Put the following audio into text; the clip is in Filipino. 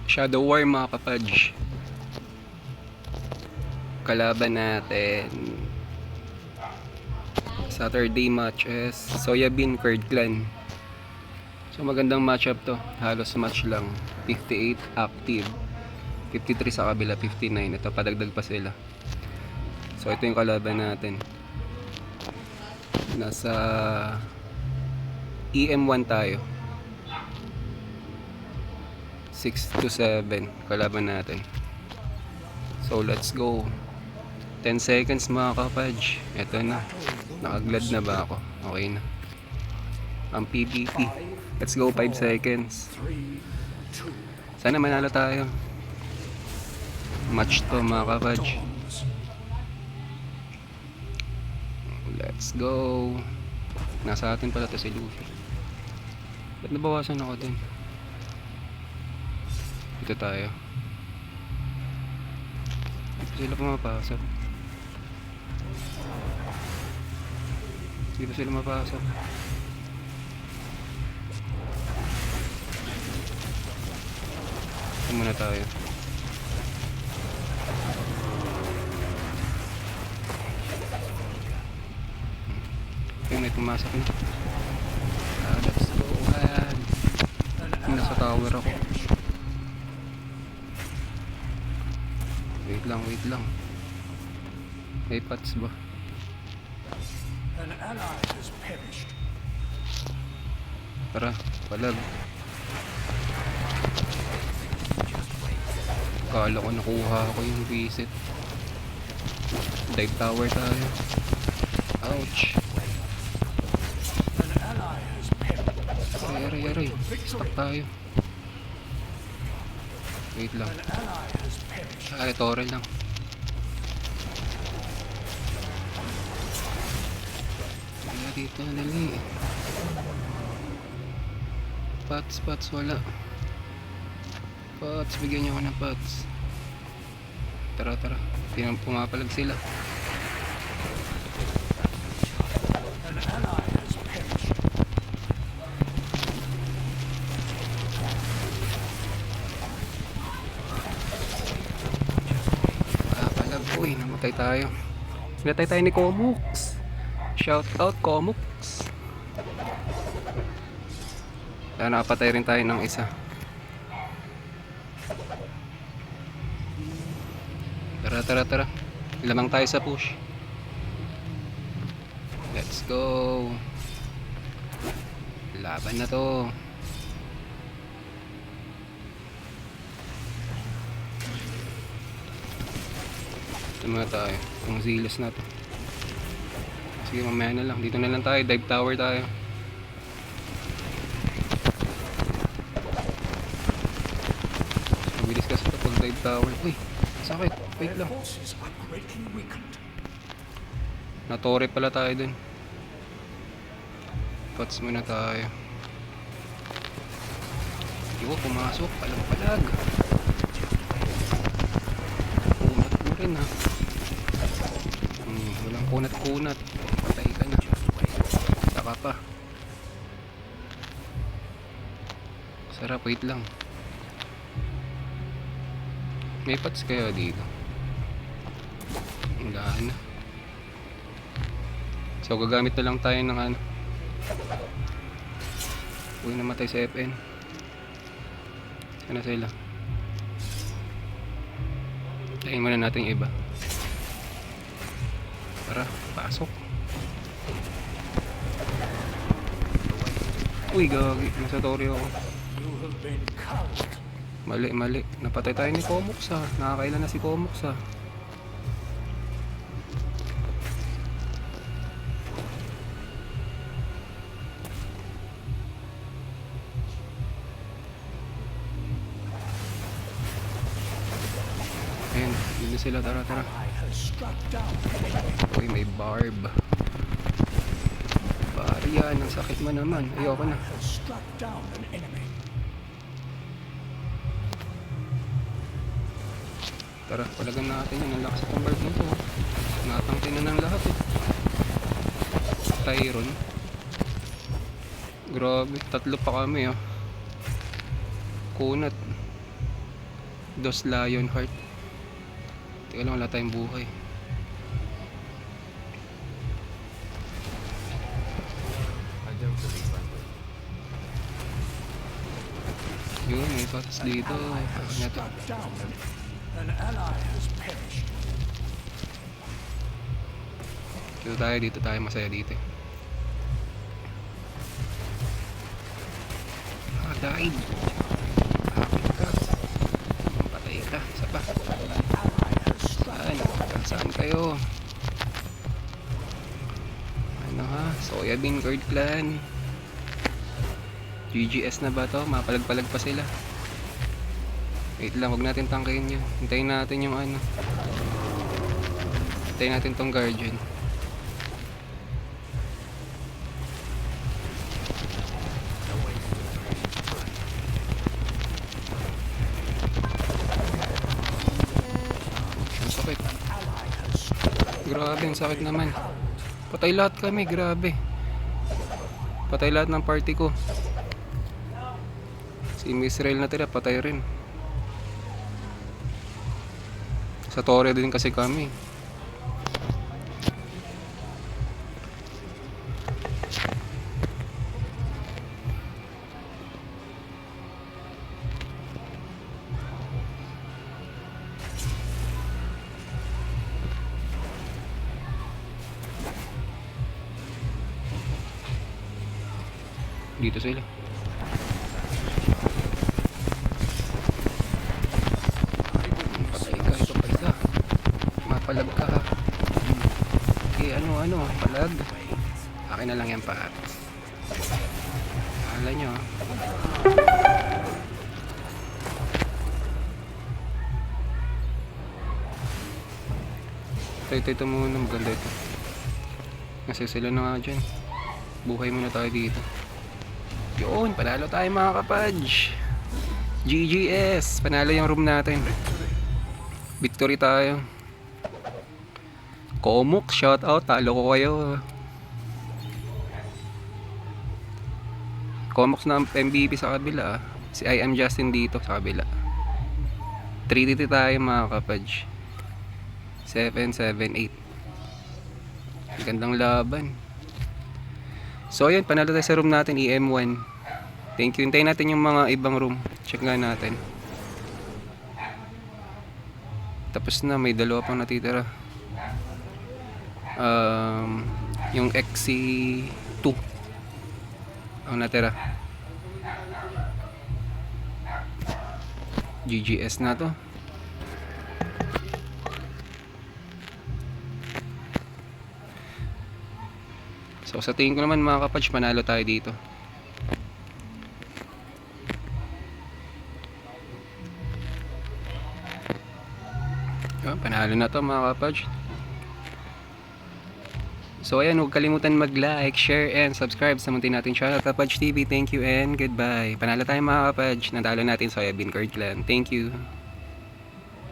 Shadow War mga kapadge. Kalaban natin Saturday match is Soybean Curd Clan. So magandang matchup to. Halos match lang. 58 active. 53 sa kabila, 59. Ito padagdag pa sila. So ito yung kalaban natin. Nasa EM1 tayo. 6 to 7 kalaban natin. So let's go. 10 seconds mga kapadge. Ito na. Nakaglad na ba ako? Okay na. Ang PvP. Let's go 5 seconds. Sana manalo tayo. Match to mga kapadge. Let's go. Nasa atin pala to si Luffy. Ba't nabawasan ako din? Dito tayo. Dito sila pumapasok. Dito sila mapasok. Ito muna tayo. Okay, may pumasok na. Let's go. Ayan. Nasa tower ako. Wait lang. May pots ba? An ally has perished. Tara, palag. Kala ko nakuha ako yung visit. Dive tower tayo. Ouch. An ally has perished. Aray. Stuck tayo. Wait lang. An ally has perished. Ay, torrent lang. Kaya dito dali. Pots, wala. Pots, bigyan niyo ako ng pots. Tara. Pumapalag sila. An ally has perished. Palag. Uy, namatay tayo. Namatay tayo ni Komux. Shout out Komux. Nakapatay rin tayo ng isa. Tara. Lamang tayo sa push. Let's go. Laban na to. Ito muna tayo. Ang zealous na to. Sige, mamaya na lang. Dito na lang tayo. Dive tower tayo. Mabilis kasi ito pag dive tower. Uy, sakit. Wait Their lang. forces are greatly weakened. Natore pala tayo dun. Pots muna tayo. Iwo, pumasok. Palag. Kunat mo rin ha. Walang kunat. Patay ka na. Saka pa. Sarap, wait lang. May pots kayo dito. Wala na. So gagamit na lang tayo ng ano. Uy, namatay sa FN. Sana sila. Tayin muna natin yung iba. Tara, pasok. Uy, gagi. Nasa torre ako. You have been cowed. Mali. Napatay tayo ni Komux ha. Nakakailan na si Komux ha. Ayun, dito sila. Tara. I has struck down an enemy. Uy, may barb. Yan, ang sakit mo naman. Ayoko na. Has struck down an enemy. Tara, palagan natin yun. Ang lakas itong barb nito. Natangkin na ng lahat eh. Tyron. Grabe, tatlo pa kami ah. Kunat. Dos Lionheart. Teka lang, wala tayong buhay. Yun, may patas dito. Ano to? Struck down an ally has perished. Dito tayo, masaya dito. Died. Ka. Patay ka. Isa pa. Saan kayo? Ano ha? Soya Bean Curd Clan. GGS na ba to? Mapalag-palag pa sila. Wait lang, huwag natin tangkayin yun. Hintayin natin yung ano. Hintayin natin tong Guardian. Ang sakit. Grabe, ang sakit naman. Patay lahat kami, grabe. Patay lahat ng party ko. Si Misrael na tira, patay rin. Sa Torre din kasi kami. Dito sila. Patay ka, ito pa isa. Mapalag ka ha. Okay, ano, palag. Akin na lang yan pa. Akala nyo ha. Ito muna, maganda ito. Kasi sila na nga dyan. Buhay muna tayo dito. Yun, panalo tayo mga kapadge. GGS, panalo yung room natin. Victory tayo. Komok, shout out, talo ko kayo. Komok na MVP sa kabila. Si I am Justin dito sa kabila. 3-3 tayo mga kapadge. 7-7-8. Gandang laban. So ayun, panalo tayo sa room natin, EM1. Thank you. Hintayin natin yung mga ibang room. Check nga natin. Tapos na, may dalawa pang natitira. Yung XC2 ang natira. GGS na to. So sa tingin ko naman mga kapadge, panalo tayo dito. Panalo na to mga kapadge. So ayan, huwag kalimutan mag-like, share, and subscribe sa muntin natin channel, Kapadge TV. Thank you and goodbye. Panalo tayo mga kapadge. Natalo natin Soya Bean Curd Clan. Thank you.